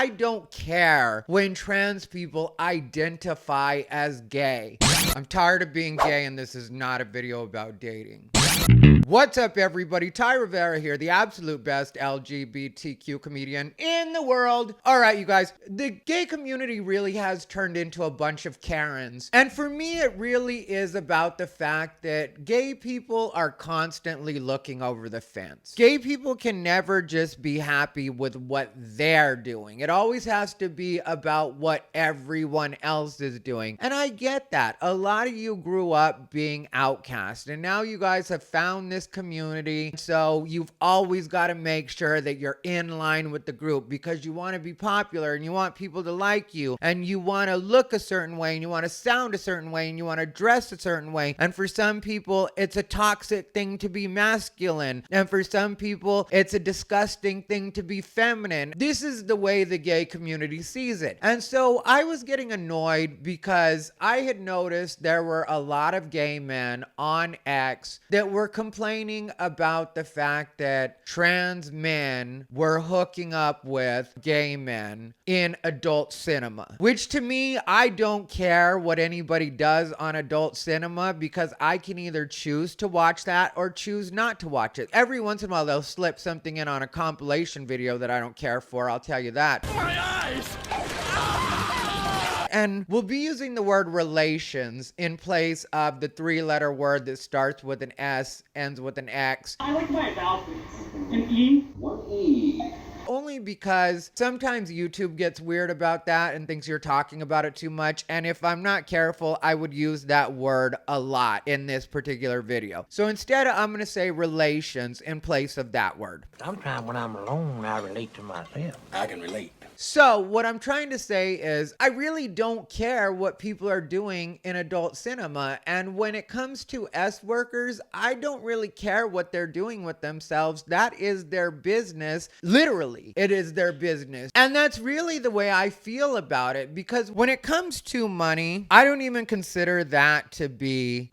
I don't care when trans people identify as gay. I'm tired of being gay, and this is not a video about dating. What's up, everybody? Ty Rivera here, the absolute best LGBTQ comedian in the world. All right, you guys, the gay community really has turned into a bunch of Karens. And for me, it really is about the fact that gay people are constantly looking over the fence. Gay people can never just be happy with what they're doing. It always has to be about what everyone else is doing. And I get that. A lot of you grew up being outcast, and now you guys have found this community, so you've always got to make sure that you're in line with the group because you want to be popular and you want people to like you and you want to look a certain way and you want to sound a certain way and you want to dress a certain way. And for some people, it's a toxic thing to be masculine, and for some people, it's a disgusting thing to be feminine. This is the way the gay community sees it. And so I was getting annoyed because I had noticed there were a lot of gay men on X that were complaining about the fact that trans men were hooking up with gay men in adult cinema, which to me, I don't care what anybody does on adult cinema because I can either choose to watch that or choose not to watch it. Every once in a while, they'll slip something in on a compilation video that I don't care for, I'll tell you that. My eyes! And we'll be using the word relations in place of the three-letter word that starts with an S, ends with an X. I like my vowel, please. An E? One E. Only because sometimes YouTube gets weird about that and thinks you're talking about it too much. And if I'm not careful, I would use that word a lot in this particular video. So instead, I'm going to say relations in place of that word. Sometimes when I'm alone, I relate to myself. I can relate. So what I'm trying to say is I really don't care what people are doing in adult cinema. And when it comes to S workers, I don't really care what they're doing with themselves. That is their business. Literally, it is their business. And that's really the way I feel about it, because when it comes to money, I don't even consider that to be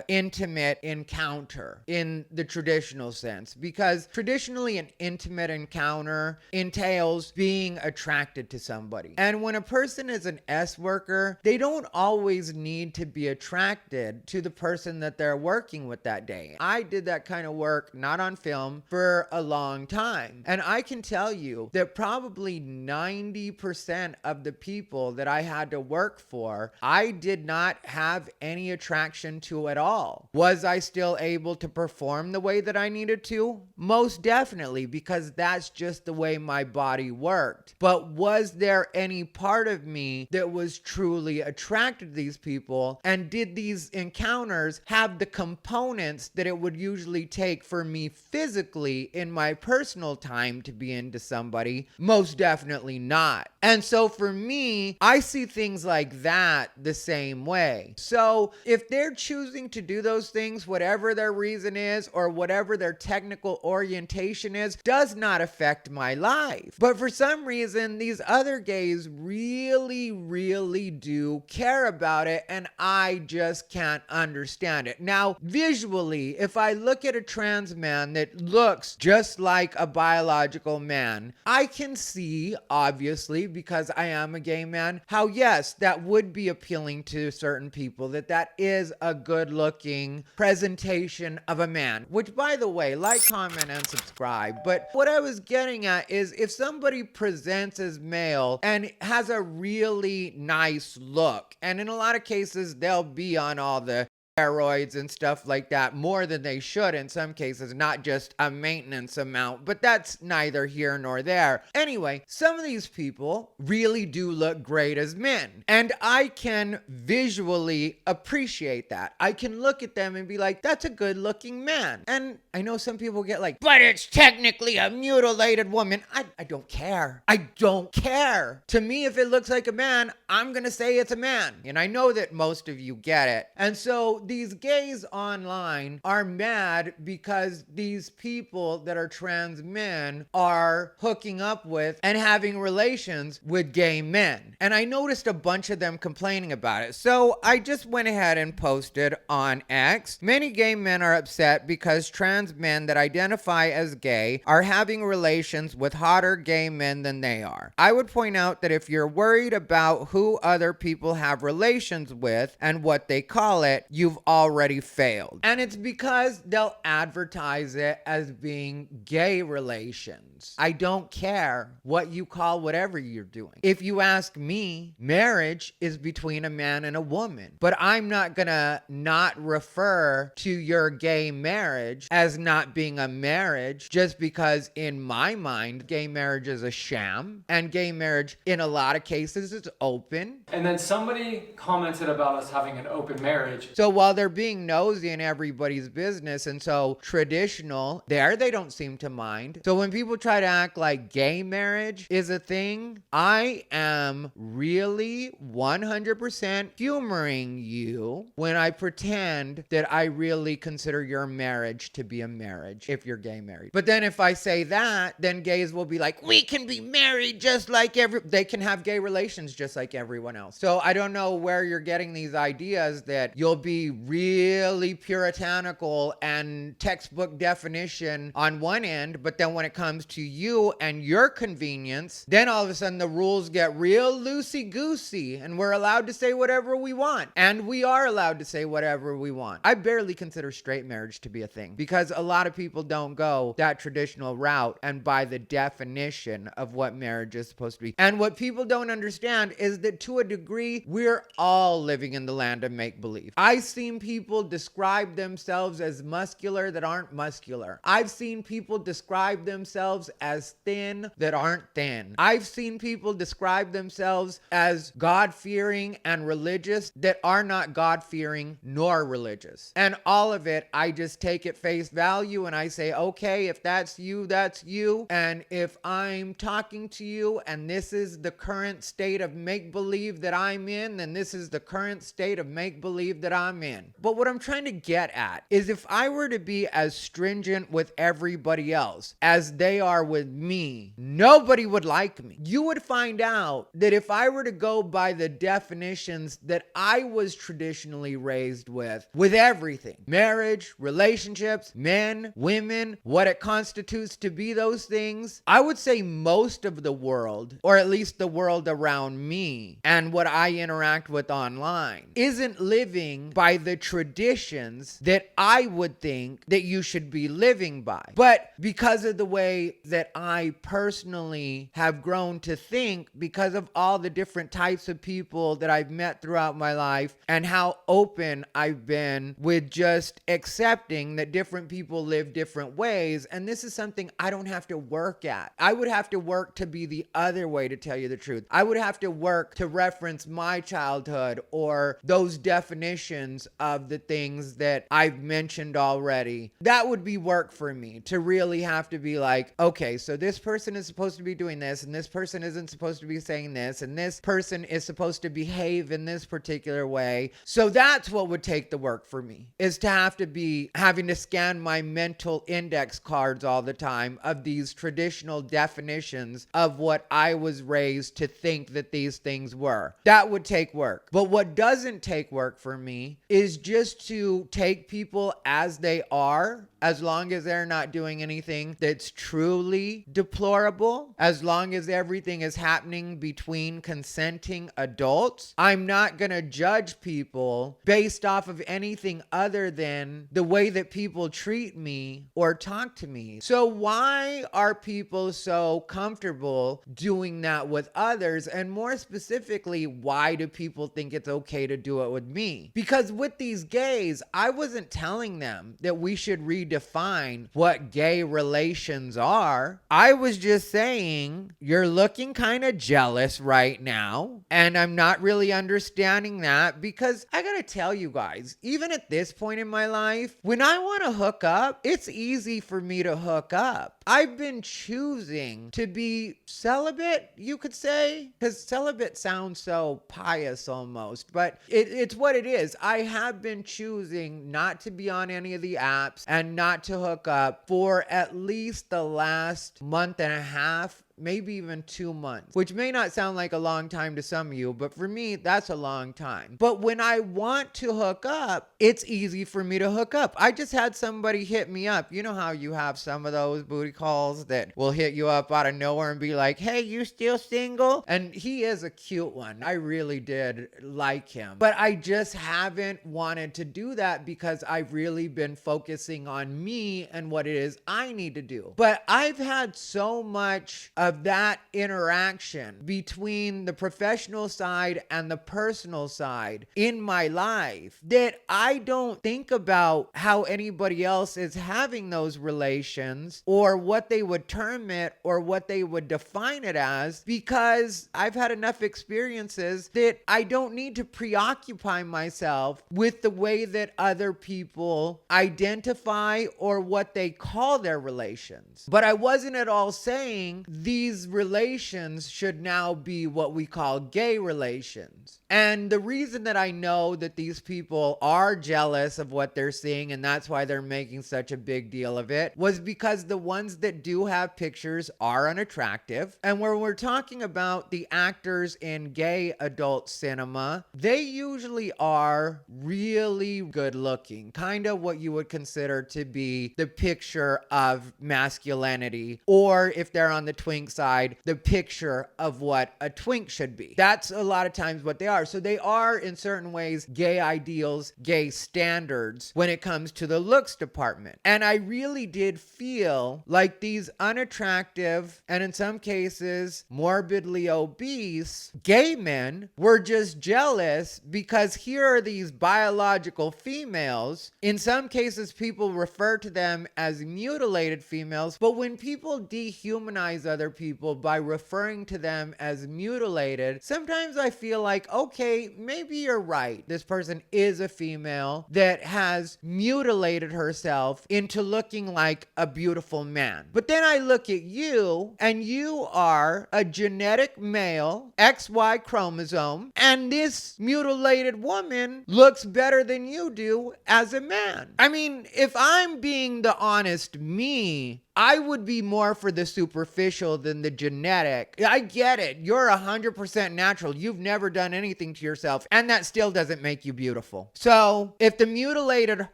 intimate encounter in the traditional sense, because traditionally an intimate encounter entails being attracted to somebody. And when a person is an S worker, they don't always need to be attracted to the person that they're working with that day. I did that kind of work, not on film, for a long time. And I can tell you that probably 90% of the people that I had to work for, I did not have any attraction to at all. Was I still able to perform the way that I needed to? Most definitely, because that's just the way my body worked. But was there any part of me that was truly attracted to these people? And did these encounters have the components that it would usually take for me physically in my personal time to be into somebody? Most definitely not. And so for me, I see things like that the same way. So if they're choosing to do those things, whatever their reason is or whatever their technical orientation is, does not affect my life. But for some reason, these other gays really do care about it, and I just can't understand it. Now, visually, if I look at a trans man that looks just like a biological man, I can see, obviously, because I am a gay man, how yes, that would be appealing to certain people, that is a good-looking presentation of a man. Which, by the way, like, comment, and subscribe. But what I was getting at is if somebody presents as male and has a really nice look, and in a lot of cases they'll be on all the steroids and stuff like that more than they should in some cases, not just a maintenance amount, but that's neither here nor there. Anyway, some of these people really do look great as men, and I can visually appreciate that. I can look at them and be like, that's a good looking man. And I know some people get like, but it's technically a mutilated woman. I don't care. I don't care. To me, if it looks like a man, I'm gonna say it's a man. And I know that most of you get it. And so these gays online are mad because these people that are trans men are hooking up with and having relations with gay men. And I noticed a bunch of them complaining about it. So I just went ahead and posted on X. Many gay men are upset because trans men that identify as gay are having relations with hotter gay men than they are. I would point out that if you're worried about who other people have relations with and what they call it, you've already failed. And it's because they'll advertise it as being gay relations. I don't care what you call whatever you're doing. If you ask me, marriage is between a man and a woman. But I'm not gonna not refer to your gay marriage as not being a marriage just because in my mind, gay marriage is a sham and gay marriage in a lot of cases is open. And then somebody commented about us having an open marriage. So while they're being nosy in everybody's business and so traditional, they don't seem to mind. So when people try to act like gay marriage is a thing, I am really 100% humoring you when I pretend that I really consider your marriage to be a marriage if you're gay married. But then if I say that, then gays will be like, we can be married just like they can have gay relations just like everyone else. So I don't know where you're getting these ideas that you'll be really puritanical and textbook definition on one end, but then when it comes to you and your convenience, then all of a sudden the rules get real loosey-goosey and we're allowed to say whatever we want. And we are allowed to say whatever we want. I barely consider straight marriage to be a thing because a lot of people don't go that traditional route and by the definition of what marriage is supposed to be. And what people don't understand is that to a degree, we're all living in the land of make-believe. I've seen people describe themselves as muscular that aren't muscular. I've seen people describe themselves as thin that aren't thin. I've seen people describe themselves as God-fearing and religious that are not God-fearing nor religious. And all of it, I just take at face value and I say, okay, if that's you, that's you. And if I'm talking to you and this is the current state of make-believe that I'm in, then this is the current state of make-believe that I'm in. But what I'm trying to get at is if I were to be as stringent with everybody else as they are with me, nobody would like me. You would find out that if I were to go by the definitions that I was traditionally raised with everything, marriage, relationships, men, women, what it constitutes to be those things, I would say most of the world, or at least the world around me and what I interact with online, isn't living by the traditions that I would think that you should be living by. But because of the way that I personally have grown to think, because of all the different types of people that I've met throughout my life and how open I've been with just accepting that different people live different ways, and this is something I don't have to work at. I would have to work to be the other way, to tell you the truth. I would have to work to reference my childhood or those definitions of the things that I've mentioned already. That would be work for me, to really have to be like, okay, so this person is supposed to be doing this and this person isn't supposed to be saying this and this person is supposed to behave in this particular way. So that's what would take the work for me, is to have to be having to scan my mental index cards all the time of these traditional definitions of what I was raised to think that these things were. That would take work. But what doesn't take work for me is just to take people as they are, as long as they're not doing anything that's truly deplorable, as long as everything is happening between consenting adults. I'm not going to judge people based off of anything other than the way that people treat me or talk to me. So why are people so comfortable doing that with others? And more specifically, why do people think it's okay to do it with me? Because with these gays, I wasn't telling them that we should redefine redefine what gay relations are. I was just saying, you're looking kind of jealous right now, and I'm not really understanding that, because I gotta tell you guys, even at this point in my life, when I want to hook up, it's easy for me to hook up. I've been choosing to be celibate, you could say, because celibate sounds so pious almost, but it's what it is. I have been choosing not to be on any of the apps and not to hook up for at least the last month and a half, maybe even 2 months, which may not sound like a long time to some of you, but for me, that's a long time. But when I want to hook up, it's easy for me to hook up. I just had somebody hit me up. You know how you have some of those booty calls that will hit you up out of nowhere and be like, hey, you still single? And he is a cute one. I really did like him. But I just haven't wanted to do that because I've really been focusing on me and what it is I need to do. But I've had so much of that interaction between the professional side and the personal side in my life that I don't think about how anybody else is having those relations or what they would term it or what they would define it as, because I've had enough experiences that I don't need to preoccupy myself with the way that other people identify or what they call their relations. But I wasn't at all saying these relations should now be what we call gay relations. And the reason that I know that these people are jealous of what they're seeing, and that's why they're making such a big deal of it, was because the ones that do have pictures are unattractive. And when we're talking about the actors in gay adult cinema, they usually are really good looking, kind of what you would consider to be the picture of masculinity, or if they're on the twink side, the picture of what a twink should be. That's a lot of times what they are. So they are, in certain ways, gay ideals, gay standards when it comes to the looks department. And I really did feel like these unattractive, and in some cases, morbidly obese gay men were just jealous because here are these biological females. In some cases, people refer to them as mutilated females, but when people dehumanize other people by referring to them as mutilated, sometimes I feel like, okay, maybe you're right. This person is a female that has mutilated herself into looking like a beautiful man. But then I look at you, and you are a genetic male, XY chromosome, and this mutilated woman looks better than you do as a man. I mean, if I'm being the honest me, I would be more for the superficial than the genetic. I get it. You're 100% natural. You've never done anything to yourself, and that still doesn't make you beautiful. So if the mutilated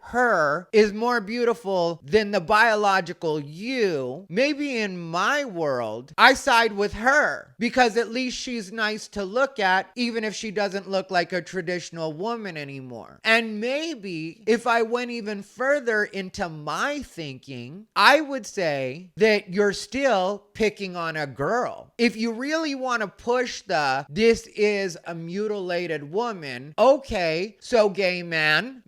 her is more beautiful than the biological you, maybe in my world, I side with her because at least she's nice to look at, even if she doesn't look like a traditional woman anymore. And maybe if I went even further into my thinking, I would say that you're still picking on a girl. If you really want to push this is a mutilated woman, okay, so gay man,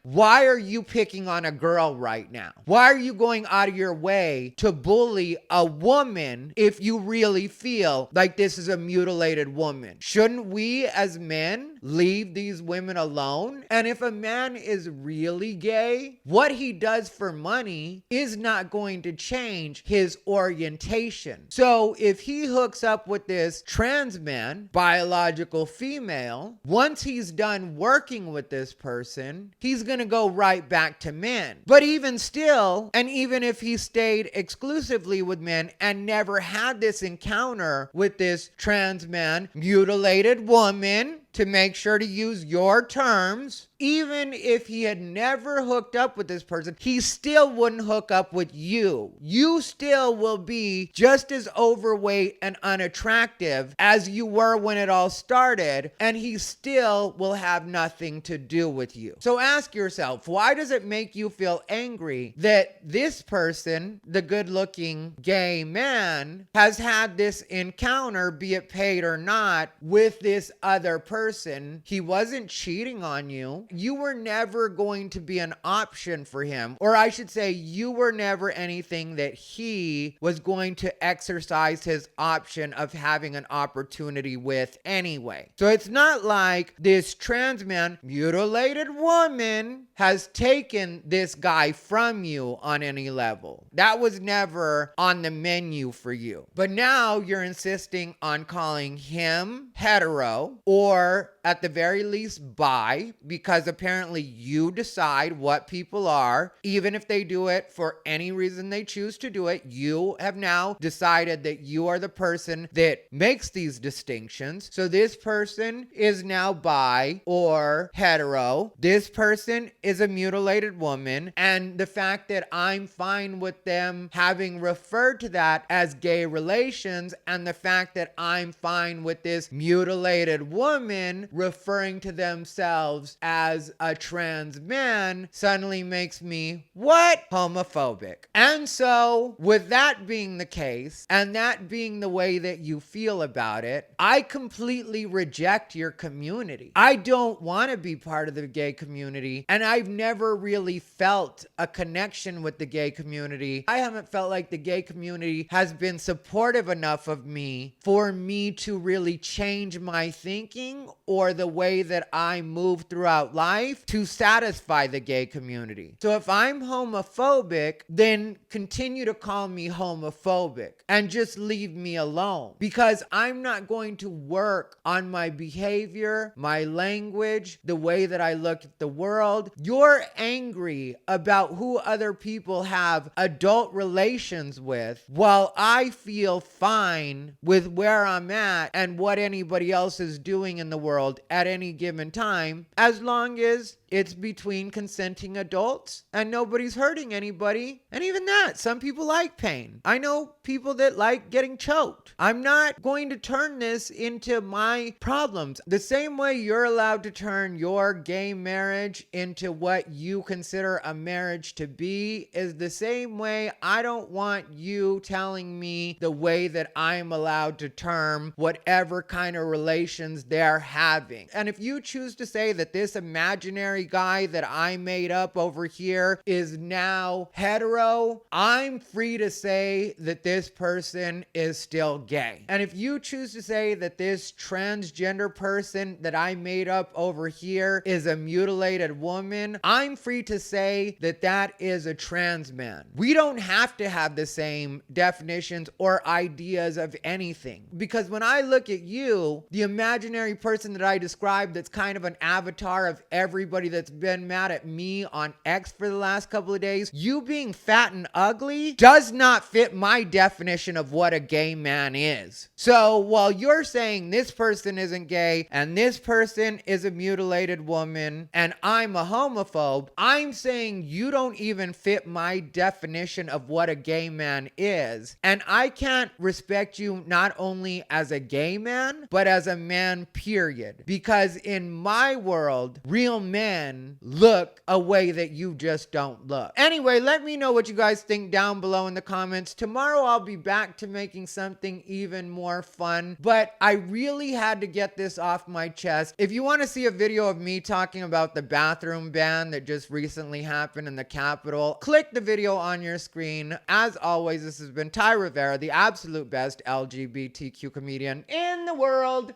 why are you picking on a girl right now? Why are you going out of your way to bully a woman if you really feel like this is a mutilated woman? Shouldn't we as men leave these women alone? And if a man is really gay, what he does for money is not going to change his orientation. So if he hooks up with this trans man, biological female, once he's done working with this person, he's gonna go right back to men. But even still, and even if he stayed exclusively with men and never had this encounter with this trans man, mutilated woman, to make sure to use your terms, even if he had never hooked up with this person, he still wouldn't hook up with you. You still will be just as overweight and unattractive as you were when it all started, and he still will have nothing to do with you. So ask yourself, why does it make you feel angry that this person, the good-looking gay man, has had this encounter, be it paid or not, with this other person? person, he wasn't cheating on you. You were never going to be an option for him. Or I should say, you were never anything that he was going to exercise his option of having an opportunity with anyway. So it's not like this trans man, mutilated woman, has taken this guy from you on any level. That was never on the menu for you. But now you're insisting on calling him hetero, or at the very least bi, because apparently you decide what people are. Even if they do it for any reason they choose to do it, you have now decided that you are the person that makes these distinctions. So this person is now bi or hetero. This person is a mutilated woman. And the fact that I'm fine with them having referred to that as gay relations, and the fact that I'm fine with this mutilated woman referring to themselves as a trans man, suddenly makes me, what? Homophobic. And so, with that being the case, and that being the way that you feel about it, I completely reject your community. I don't want to be part of the gay community, and I've never really felt a connection with the gay community. I haven't felt like the gay community has been supportive enough of me for me to really change my thinking or the way that I move throughout life to satisfy the gay community. So if I'm homophobic, then continue to call me homophobic and just leave me alone, because I'm not going to work on my behavior, my language, the way that I look at the world. You're angry about who other people have adult relations with, while I feel fine with where I'm at and what anybody else is doing in the world at any given time, as long as it's between consenting adults and nobody's hurting anybody. And even that, some people like pain. I know people that like getting choked. I'm not going to turn this into my problems. The same way you're allowed to turn your gay marriage into what you consider a marriage to be is the same way I don't want you telling me the way that I'm allowed to term whatever kind of relations they're having. And if you choose to say that this imaginary guy that I made up over here is now hetero, I'm free to say that this person is still gay. And if you choose to say that this transgender person that I made up over here is a mutilated woman, I'm free to say that that is a trans man. We don't have to have the same definitions or ideas of anything. Because when I look at you, the imaginary person that I described that's kind of an avatar of everybody that's been mad at me on X for the last couple of days, you being fat and ugly does not fit my definition of what a gay man is. So while you're saying this person isn't gay and this person is a mutilated woman and I'm a homophobe, I'm saying you don't even fit my definition of what a gay man is. And I can't respect you not only as a gay man, but as a man, period. Because in my world, real men look a way that you just don't look. Anyway, let me know what you guys think down below in the comments. Tomorrow I'll be back to making something even more fun, but I really had to get this off my chest. If you want to see a video of me talking about the bathroom ban that just recently happened in the Capitol, click the video on your screen. As always, this has been Ty Rivera, the absolute best LGBTQ comedian in the world.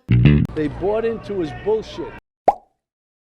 They bought into his bullshit.